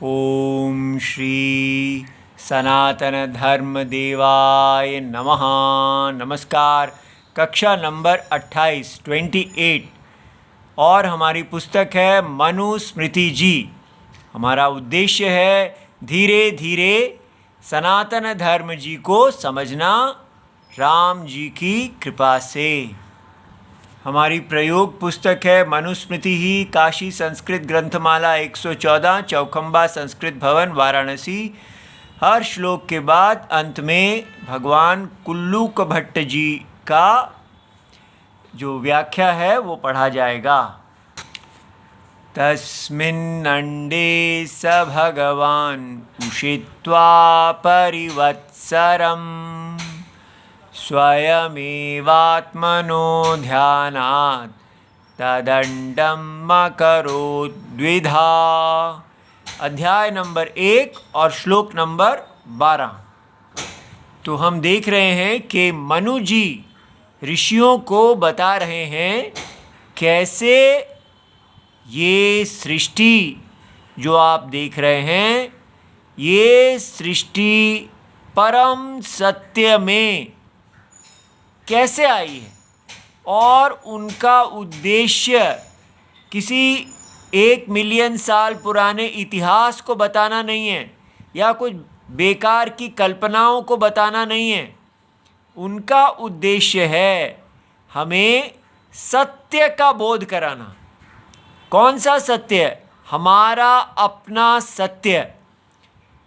ओम श्री सनातन धर्म देवाय नमः। नमस्कार। कक्षा नंबर 28 और हमारी पुस्तक है मनुस्मृति जी। हमारा उद्देश्य है धीरे धीरे सनातन धर्म जी को समझना राम जी की कृपा से। हमारी प्रयोग पुस्तक है मनुस्मृति ही, काशी संस्कृत ग्रंथमाला 114, चौखंबा संस्कृत भवन वाराणसी। हर श्लोक के बाद अंत में भगवान कुल्लूक भट्ट जी का जो व्याख्या है वो पढ़ा जाएगा। तस्मिन् अंडे स भगवान उषित्वा परिवत्सरम् स्वयमेवात्मनो ध्यानात् तदंडम् अकरोत् द्विधा। अध्याय नंबर 1 और श्लोक नंबर 12। तो हम देख रहे हैं कि मनु जी ऋषियों को बता रहे हैं कैसे ये सृष्टि जो आप देख रहे हैं, ये सृष्टि परम सत्य में कैसे आई है और उनका उद्देश्य किसी 1 मिलियन साल पुराने इतिहास को बताना नहीं है या कुछ बेकार की कल्पनाओं को बताना नहीं है। उनका उद्देश्य है हमें सत्य का बोध कराना। कौन सा सत्य? हमारा अपना सत्य।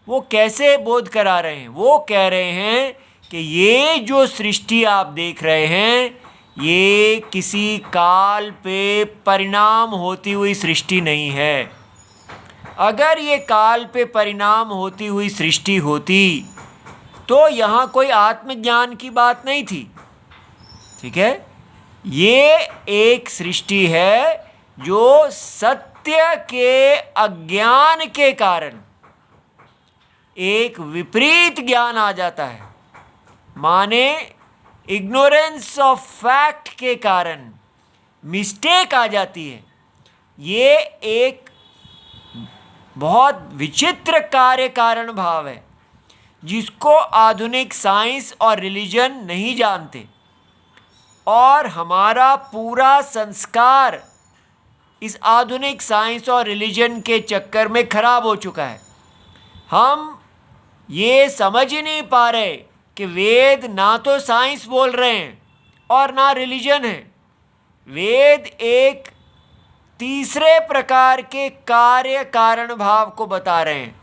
वो कैसे बोध करा रहे हैं? वो कह रहे हैं कि ये जो सृष्टि आप देख रहे हैं, ये किसी काल पे परिणाम होती हुई सृष्टि नहीं है। अगर ये काल पे परिणाम होती हुई सृष्टि होती तो यहाँ कोई आत्मज्ञान की बात नहीं थी। ठीक है, ये एक सृष्टि है जो सत्य के अज्ञान के कारण एक विपरीत ज्ञान आ जाता है, माने इग्नोरेंस ऑफ फैक्ट के कारण मिस्टेक आ जाती है। ये एक बहुत विचित्र कार्य कारण भाव है जिसको आधुनिक साइंस और रिलीजन नहीं जानते, और हमारा पूरा संस्कार इस आधुनिक साइंस और रिलीजन के चक्कर में खराब हो चुका है। हम ये समझ ही नहीं पा रहे कि वेद ना तो साइंस बोल रहे हैं और ना रिलीजन है। वेद एक तीसरे प्रकार के कार्य कारण भाव को बता रहे हैं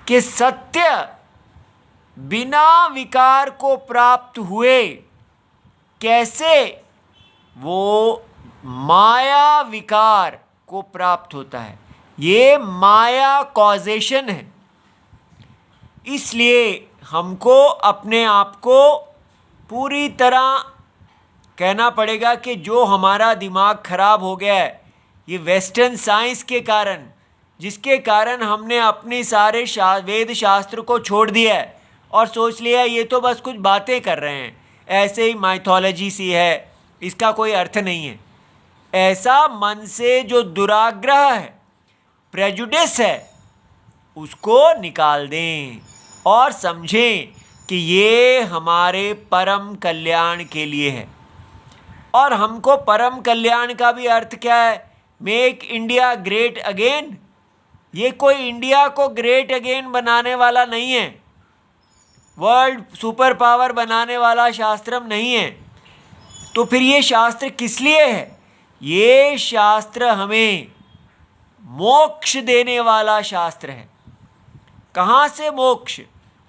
कि सत्य बिना विकार को प्राप्त हुए कैसे वो माया विकार को प्राप्त होता है। ये माया कॉजेशन है। इसलिए हमको अपने आप को पूरी तरह कहना पड़ेगा कि जो हमारा दिमाग खराब हो गया है ये वेस्टर्न साइंस के कारण, जिसके कारण हमने अपने सारे वेद शास्त्र को छोड़ दिया है और सोच लिया ये तो बस कुछ बातें कर रहे हैं, ऐसे ही माइथोलॉजी सी है, इसका कोई अर्थ नहीं है। ऐसा मन से जो दुराग्रह है, प्रेजुडिस है, उसको निकाल दें और समझें कि ये हमारे परम कल्याण के लिए है। और हमको परम कल्याण का भी अर्थ क्या है? Make India great again. ये कोई इंडिया को ग्रेट अगेन बनाने वाला नहीं है, वर्ल्ड सुपर पावर बनाने वाला शास्त्रम नहीं है। तो फिर ये शास्त्र किस लिए है? ये शास्त्र हमें मोक्ष देने वाला शास्त्र है। कहाँ से मोक्ष?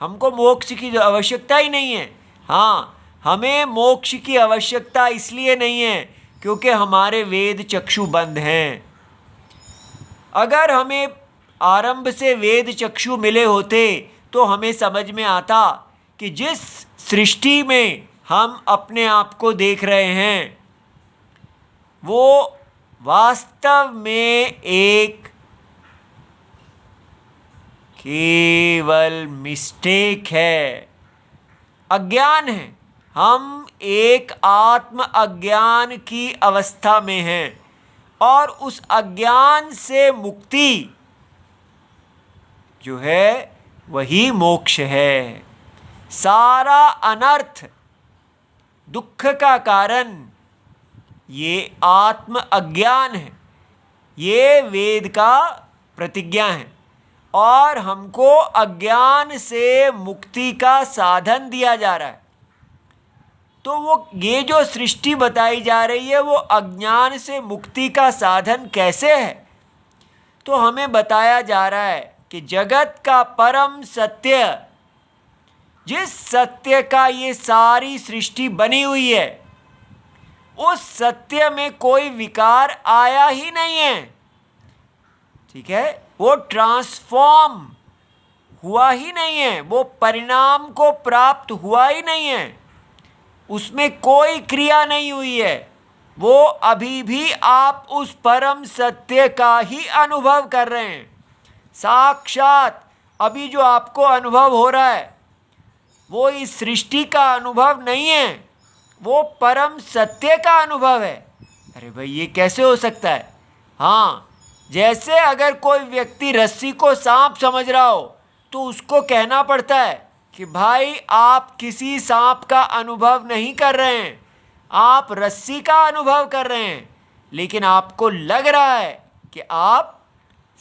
हमको मोक्ष की आवश्यकता ही नहीं है। हाँ, हमें मोक्ष की आवश्यकता इसलिए नहीं है क्योंकि हमारे वेद चक्षु बंद हैं। अगर हमें आरंभ से वेद चक्षु मिले होते तो हमें समझ में आता कि जिस सृष्टि में हम अपने आप को देख रहे हैं वो वास्तव में एक केवल मिस्टेक है, अज्ञान है। हम एक आत्म अज्ञान की अवस्था में हैं और उस अज्ञान से मुक्ति जो है वही मोक्ष है। सारा अनर्थ, दुख का कारण ये आत्म अज्ञान है, ये वेद का प्रतिज्ञा है, और हमको अज्ञान से मुक्ति का साधन दिया जा रहा है। तो वो ये जो सृष्टि बताई जा रही है वो अज्ञान से मुक्ति का साधन कैसे है? तो हमें बताया जा रहा है कि जगत का परम सत्य, जिस सत्य का ये सारी सृष्टि बनी हुई है, उस सत्य में कोई विकार आया ही नहीं है। ठीक है, वो ट्रांसफॉर्म हुआ ही नहीं है, वो परिणाम को प्राप्त हुआ ही नहीं है, उसमें कोई क्रिया नहीं हुई है। वो अभी भी आप उस परम सत्य का ही अनुभव कर रहे हैं। साक्षात अभी जो आपको अनुभव हो रहा है वो इस सृष्टि का अनुभव नहीं है, वो परम सत्य का अनुभव है। अरे भाई, ये कैसे हो सकता है? हाँ, जैसे अगर कोई व्यक्ति रस्सी को सांप समझ रहा हो तो उसको कहना पड़ता है कि भाई आप किसी सांप का अनुभव नहीं कर रहे हैं, आप रस्सी का अनुभव कर रहे हैं, लेकिन आपको लग रहा है कि आप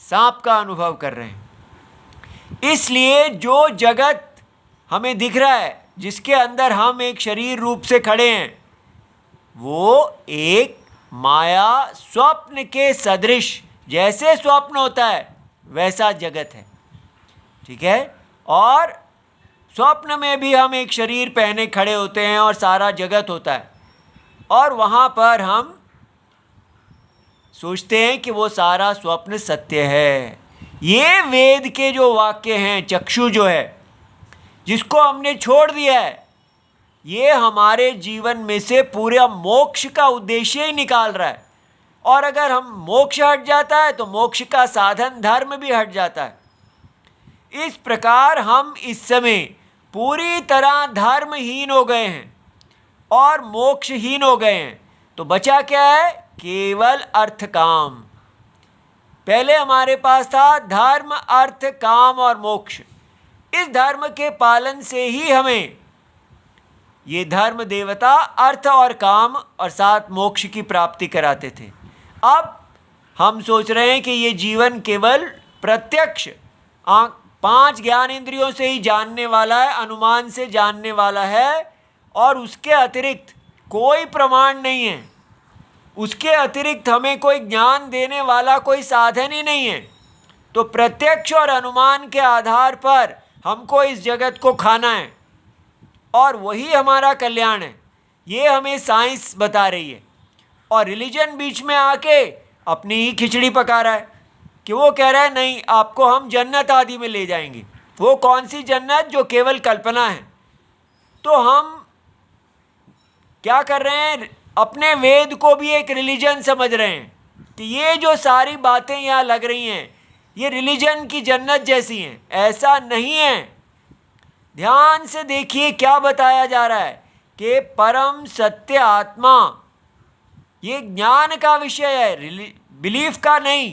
सांप का अनुभव कर रहे हैं। इसलिए जो जगत हमें दिख रहा है, जिसके अंदर हम एक शरीर रूप से खड़े हैं, वो एक माया स्वप्न के सदृश, जैसे स्वप्न होता है वैसा जगत है। ठीक है, और स्वप्न में भी हम एक शरीर पहने खड़े होते हैं और सारा जगत होता है, और वहाँ पर हम सोचते हैं कि वो सारा स्वप्न सत्य है। ये वेद के जो वाक्य हैं, चक्षु जो है जिसको हमने छोड़ दिया है, ये हमारे जीवन में से पूरा मोक्ष का उद्देश्य ही निकाल रहा है। और अगर हम मोक्ष हट जाता है तो मोक्ष का साधन धर्म भी हट जाता है। इस प्रकार हम इस समय पूरी तरह धर्महीन हो गए हैं और मोक्षहीन हो गए हैं। तो बचा क्या है? केवल अर्थ काम। पहले हमारे पास था धर्म, अर्थ, काम और मोक्ष। इस धर्म के पालन से ही हमें ये धर्म देवता अर्थ और काम और साथ मोक्ष की प्राप्ति कराते थे। अब हम सोच रहे हैं कि ये जीवन केवल प्रत्यक्ष 5 ज्ञान इंद्रियों से ही जानने वाला है, अनुमान से जानने वाला है, और उसके अतिरिक्त कोई प्रमाण नहीं है, उसके अतिरिक्त हमें कोई ज्ञान देने वाला कोई साधन ही नहीं है। तो प्रत्यक्ष और अनुमान के आधार पर हमको इस जगत को खाना है और वही हमारा कल्याण है। ये हमें साइंस बता रही है, और रिलीजन बीच में आके अपनी ही खिचड़ी पका रहा है कि वो कह रहा है नहीं, आपको हम जन्नत आदि में ले जाएंगे। वो कौन सी जन्नत जो केवल कल्पना है। तो हम क्या कर रहे हैं? अपने वेद को भी एक रिलीजन समझ रहे हैं कि ये जो सारी बातें यहाँ लग रही हैं ये रिलीजन की जन्नत जैसी हैं। ऐसा नहीं है। ध्यान से देखिए क्या बताया जा रहा है कि परम सत्य आत्मा ये ज्ञान का विषय है, बिलीफ का नहीं।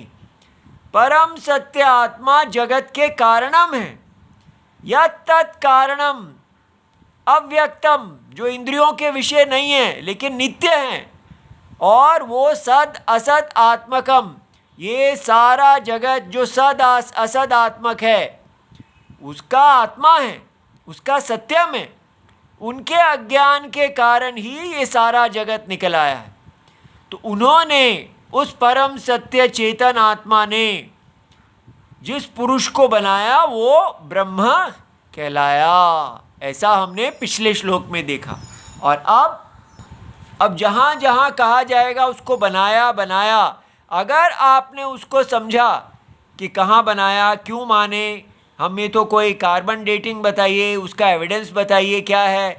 परम सत्य आत्मा जगत के कारणम है। यत्तत् कारणम अव्यक्तम, जो इंद्रियों के विषय नहीं है लेकिन नित्य हैं, और वो सद असद आत्मकम, ये सारा जगत जो सद असद आत्मक है उसका आत्मा है, उसका सत्यम है। उनके अज्ञान के कारण ही ये सारा जगत निकल आया है। तो उन्होंने, उस परम सत्य चेतन आत्मा ने जिस पुरुष को बनाया वो ब्रह्म कहलाया। ऐसा हमने पिछले श्लोक में देखा। और अब जहाँ जहाँ कहा जाएगा उसको बनाया बनाया, अगर आपने उसको समझा कि कहाँ बनाया, क्यों माने, हमें तो कोई कार्बन डेटिंग बताइए, उसका एविडेंस बताइए क्या है,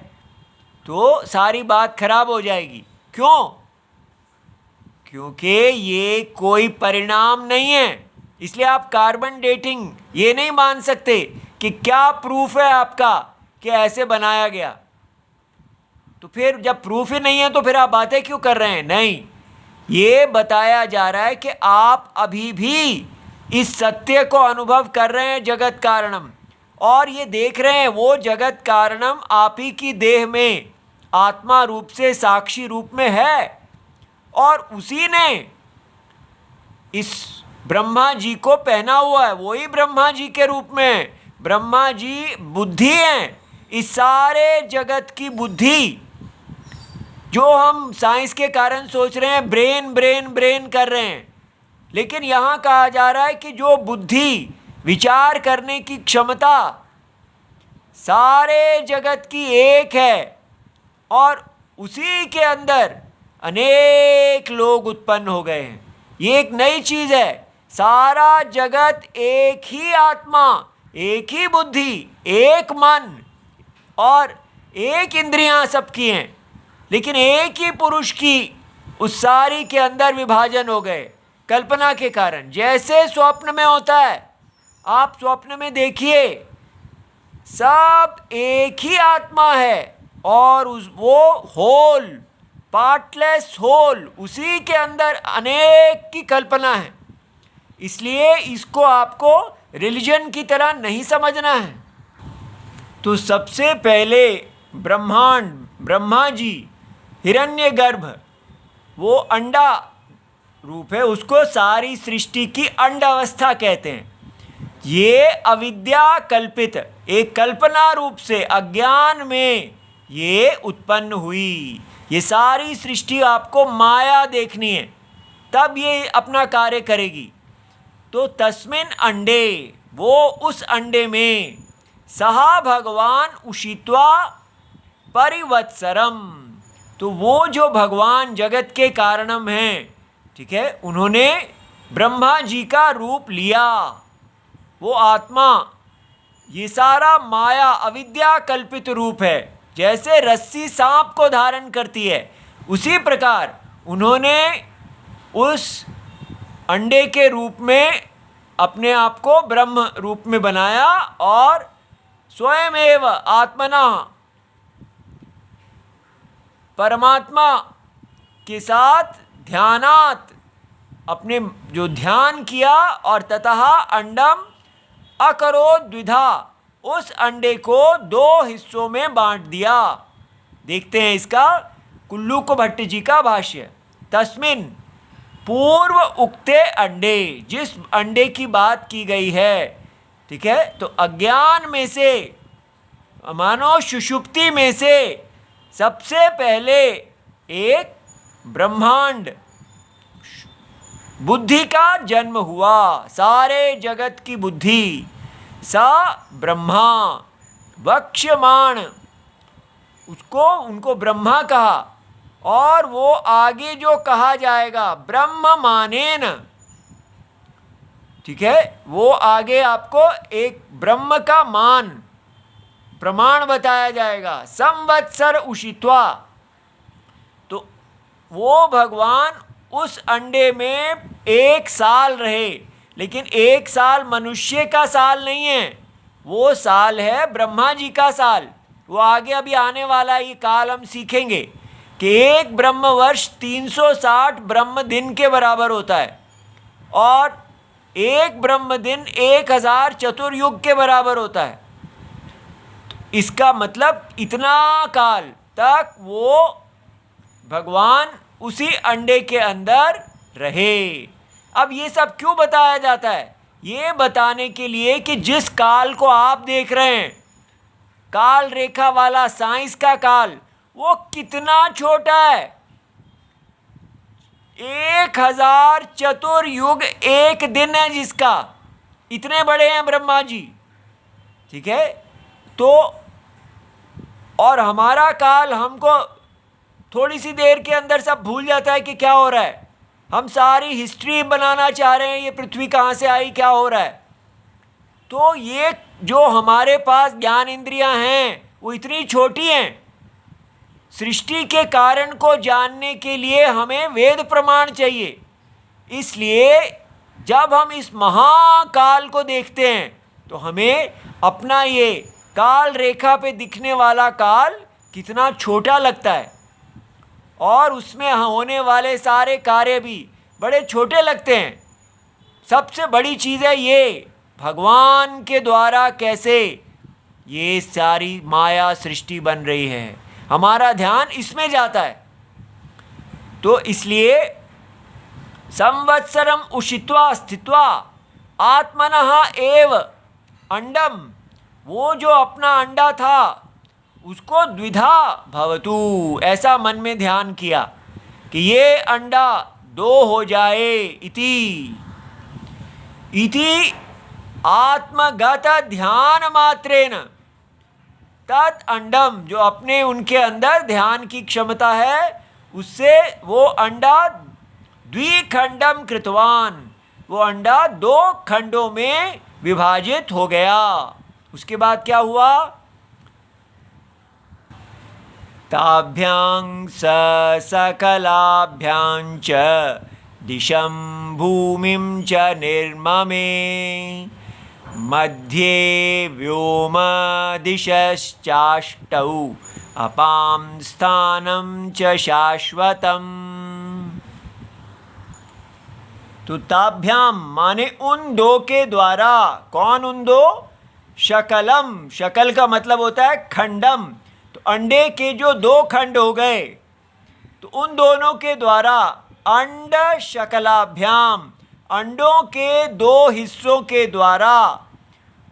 तो सारी बात खराब हो जाएगी। क्यों? क्योंकि ये कोई परिणाम नहीं है। इसलिए आप कार्बन डेटिंग ये नहीं मान सकते कि क्या प्रूफ है आपका कि ऐसे बनाया गया। तो फिर जब प्रूफ ही नहीं है तो फिर आप बातें क्यों कर रहे हैं? नहीं, ये बताया जा रहा है कि आप अभी भी इस सत्य को अनुभव कर रहे हैं जगत कारणम, और ये देख रहे हैं वो जगत कारणम आप ही की देह में आत्मा रूप से साक्षी रूप में है, और उसी ने इस ब्रह्मा जी को पहना हुआ है, वही ब्रह्मा जी के रूप में। ब्रह्मा जी बुद्धि हैं, इस सारे जगत की बुद्धि जो हम साइंस के कारण सोच रहे हैं ब्रेन ब्रेन ब्रेन कर रहे हैं, लेकिन यहाँ कहा जा रहा है कि जो बुद्धि, विचार करने की क्षमता सारे जगत की एक है, और उसी के अंदर अनेक लोग उत्पन्न हो गए हैं। ये एक नई चीज़ है। सारा जगत एक ही आत्मा, एक ही बुद्धि, एक मन और एक इंद्रियां सबकी हैं, लेकिन एक ही पुरुष की उस सारी के अंदर विभाजन हो गए कल्पना के कारण। जैसे स्वप्न में होता है, आप स्वप्न में देखिए सब एक ही आत्मा है, और वो होल, पार्टलेस होल, उसी के अंदर अनेक की कल्पना है। इसलिए इसको आपको रिलीजन की तरह नहीं समझना है। तो सबसे पहले ब्रह्मांड, ब्रह्मा जी हिरण्यगर्भ, वो अंडा रूप है, उसको सारी सृष्टि की अंड अवस्था कहते हैं। ये अविद्या कल्पित, एक कल्पना रूप से अज्ञान में ये उत्पन्न हुई। ये सारी सृष्टि आपको माया देखनी है, तब ये अपना कार्य करेगी। तो तस्मिन अंडे, वो उस अंडे में सहा भगवान उषित्वा परिवत्सरम, तो वो जो भगवान जगत के कारणम हैं, ठीक है, उन्होंने ब्रह्मा जी का रूप लिया। वो आत्मा, ये सारा माया अविद्या कल्पित रूप है। जैसे रस्सी सांप को धारण करती है, उसी प्रकार उन्होंने उस अंडे के रूप में अपने आप को ब्रह्म रूप में बनाया, और स्वयमेव आत्मना परमात्मा के साथ ध्यानात अपने जो ध्यान किया, और ततः अंडम अकरो द्विधा, उस अंडे को दो हिस्सों में बांट दिया। देखते हैं इसका कुल्लूक भट्ट जी का भाष्य। तस्मिन पूर्व उक्ते अंडे, जिस अंडे की बात की गई है, ठीक है, तो अज्ञान में से, मानो सुषुप्ति में से सबसे पहले एक ब्रह्मांड बुद्धि का जन्म हुआ। सारे जगत की बुद्धि, सा ब्रह्मा वक्ष्यमाण, उसको उनको ब्रह्मा कहा, और वो आगे जो कहा जाएगा ब्रह्म मानेन, ठीक है, वो आगे आपको एक ब्रह्म का मान प्रमाण बताया जाएगा। संवत्सर उषित्वा, तो वो भगवान उस अंडे में 1 साल रहे, लेकिन 1 साल मनुष्य का साल नहीं है, वो साल है ब्रह्मा जी का साल। वो आगे अभी आने वाला ये काल हम सीखेंगे कि एक ब्रह्म वर्ष 360 ब्रह्म दिन के बराबर होता है, और एक ब्रह्म दिन 1000 चतुर्युग के बराबर होता है। इसका मतलब इतना काल तक वो भगवान उसी अंडे के अंदर रहे। अब ये सब क्यों बताया जाता है? ये बताने के लिए कि जिस काल को आप देख रहे हैं, काल रेखा वाला साइंस का काल, वो कितना छोटा है। 1000 चतुर्युग एक दिन है जिसका, इतने बड़े हैं ब्रह्मा जी, ठीक है। तो और हमारा काल हमको थोड़ी सी देर के अंदर सब भूल जाता है कि क्या हो रहा है। हम सारी हिस्ट्री बनाना चाह रहे हैं, ये पृथ्वी कहाँ से आई, क्या हो रहा है। तो ये जो हमारे पास ज्ञान इंद्रियां हैं वो इतनी छोटी हैं। सृष्टि के कारण को जानने के लिए हमें वेद प्रमाण चाहिए। इसलिए जब हम इस महाकाल को देखते हैं तो हमें अपना ये काल रेखा पे दिखने वाला काल कितना छोटा लगता है, और उसमें होने वाले सारे कार्य भी बड़े छोटे लगते हैं। सबसे बड़ी चीज़ है ये, भगवान के द्वारा कैसे ये सारी माया सृष्टि बन रही है, हमारा ध्यान इसमें जाता है। तो इसलिए संवत्सरम उषित्वा स्थित्वा आत्मनः एव अंडम, वो जो अपना अंडा था उसको द्विधा भवतु, ऐसा मन में ध्यान किया कि ये अंडा दो हो जाए। इति आत्मगत ध्यान मात्रेन तद अंडम, जो अपने उनके अंदर ध्यान की क्षमता है उससे वो अंडा द्विखंडम कृतवान, वो अंडा दो खंडों में विभाजित हो गया। उसके बाद क्या हुआ? ताभ्यां स सकलाभ्यां च दिशं भूमिं च निर्ममे मध्ये व्योम दिशश्चाष्टौ अपां स्थानं च शाश्वतम्। तो ताभ्यां माने उन दो के द्वारा, कौन उन दो? शकलम, शकल का मतलब होता है खंडम, तो अंडे के जो दो खंड हो गए तो उन दोनों के द्वारा अंड शकलाभ्याम, अंडों के दो हिस्सों के द्वारा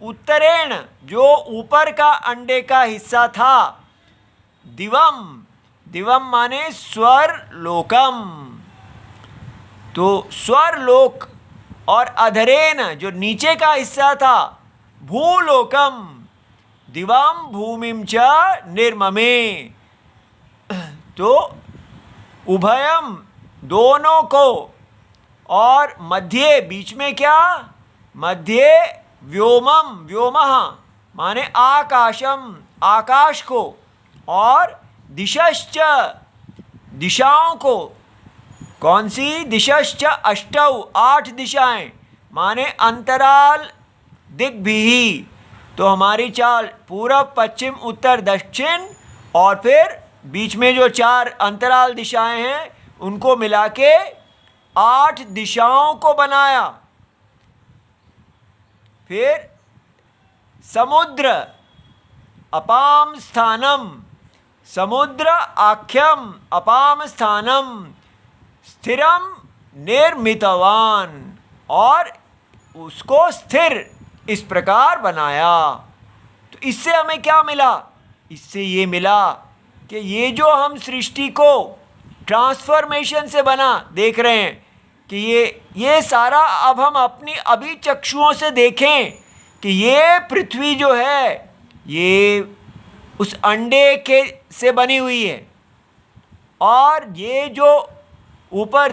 उत्तरेण, जो ऊपर का अंडे का हिस्सा था, दिवम, दिवम माने स्वर लोकम, तो स्वर लोक, और अधरेन जो नीचे का हिस्सा था भूलोकम, दिवम भूमिम च निर्ममे, तो उभयम दोनों को, और मध्य बीच में क्या? मध्य व्योमम, व्योमः माने आकाशम, आकाश को, और दिशश्च दिशाओं को। कौन सी? दिशश्च अष्टौ, 8 दिशाएं, माने अंतराल दिग्भिः, तो हमारी चाल पूरब पश्चिम उत्तर दक्षिण, और फिर बीच में जो 4 अंतराल दिशाएं हैं उनको मिला के 8 दिशाओं को बनाया। फिर समुद्र अपाम स्थानम, समुद्र आख्यम अपाम स्थानम स्थिरम निर्मितवान, और उसको स्थिर इस प्रकार बनाया। तो इससे हमें क्या मिला? इससे ये मिला कि ये जो हम सृष्टि को ट्रांसफॉर्मेशन से बना देख रहे हैं कि ये सारा अब हम अपनी अभी चक्षुओं से देखें कि ये पृथ्वी जो है ये उस अंडे के से बनी हुई है, और ये जो ऊपर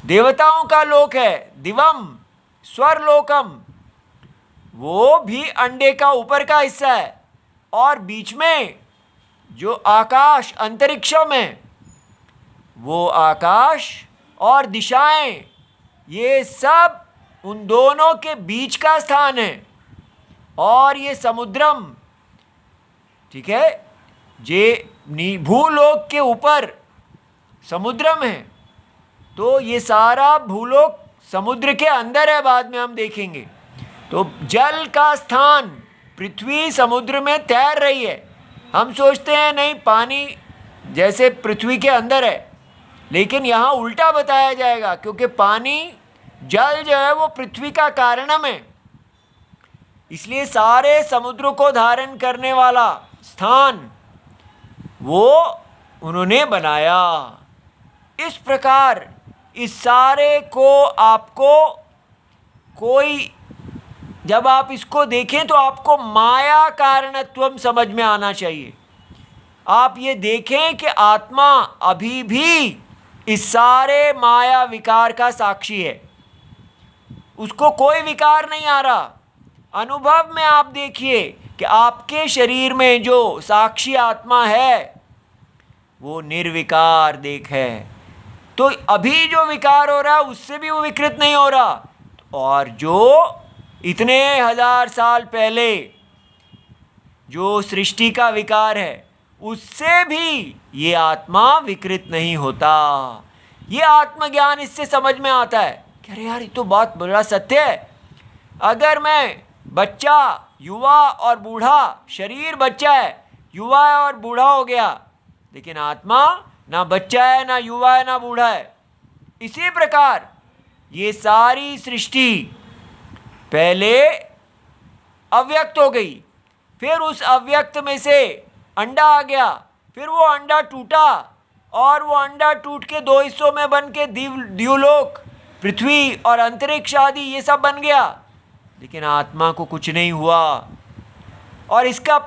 देवताओं का लोक है दिवम स्वरलोकम, वो भी अंडे का ऊपर का हिस्सा है, और बीच में जो आकाश अंतरिक्षम है वो आकाश और दिशाएं, ये सब उन दोनों के बीच का स्थान है। और ये समुद्रम, ठीक है, जे भूलोक के ऊपर समुद्रम है, तो ये सारा भूलोक समुद्र के अंदर है, बाद में हम देखेंगे। तो जल का स्थान, पृथ्वी समुद्र में तैर रही है। हम सोचते हैं नहीं पानी जैसे पृथ्वी के अंदर है, लेकिन यहाँ उल्टा बताया जाएगा, क्योंकि पानी जल जो है वो पृथ्वी का कारणम है, इसलिए सारे समुद्रों को धारण करने वाला स्थान वो उन्होंने बनाया। इस प्रकार इस सारे को आपको कोई, जब आप इसको देखें तो आपको माया कारणत्वम समझ में आना चाहिए। आप ये देखें कि आत्मा अभी भी इस सारे माया विकार का साक्षी है, उसको कोई विकार नहीं आ रहा। अनुभव में आप देखिए कि आपके शरीर में जो साक्षी आत्मा है वो निर्विकार देख है, तो अभी जो विकार हो रहा है उससे भी वो विकृत नहीं हो रहा, और जो इतने 1000 साल पहले जो सृष्टि का विकार है उससे भी ये आत्मा विकृत नहीं होता। ये आत्मज्ञान इससे समझ में आता है कि अरे यार, ये तो बात बड़ा सत्य है। अगर मैं बच्चा, युवा और बूढ़ा, शरीर बच्चा है, युवा है और बूढ़ा हो गया, लेकिन आत्मा ना बच्चा है, ना युवा है, ना बूढ़ा है। इसी प्रकार ये सारी सृष्टि पहले अव्यक्त हो गई, फिर उस अव्यक्त में से अंडा आ गया, फिर वो अंडा टूटा और वो अंडा टूट के दो हिस्सों में बन के द्युलोक, पृथ्वी और अंतरिक्ष आदि ये सब बन गया। लेकिन आत्मा को कुछ नहीं हुआ। और इसका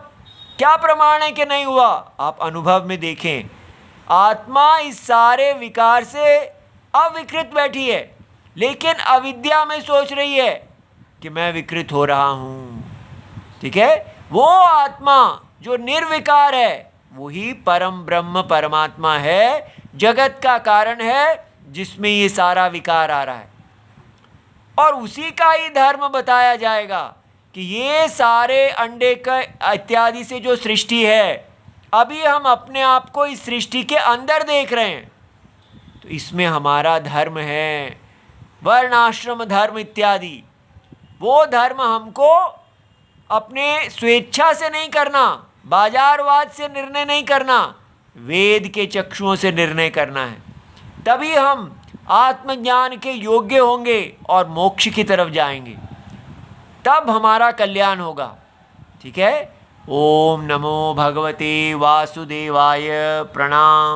क्या प्रमाण है कि नहीं हुआ? आप अनुभव में देखें, आत्मा इस सारे विकार से अविकृत बैठी है, लेकिन अविद्या में सोच रही है कि मैं विकृत हो रहा हूँ। ठीक है, वो आत्मा जो निर्विकार है वही परम ब्रह्म परमात्मा है, जगत का कारण है, जिसमें ये सारा विकार आ रहा है। और उसी का ही धर्म बताया जाएगा कि ये सारे अंडे का इत्यादि से जो सृष्टि है, अभी हम अपने आप को इस सृष्टि के अंदर देख रहे हैं, तो इसमें हमारा धर्म है, वर्णाश्रम धर्म इत्यादि। वो धर्म हमको अपने स्वेच्छा से नहीं करना, बाजारवाद से निर्णय नहीं करना, वेद के चक्षुओं से निर्णय करना है। तभी हम आत्मज्ञान के योग्य होंगे और मोक्ष की तरफ जाएंगे, तब हमारा कल्याण होगा। ठीक है। ओम नमो भगवते वासुदेवाय। प्रणाम।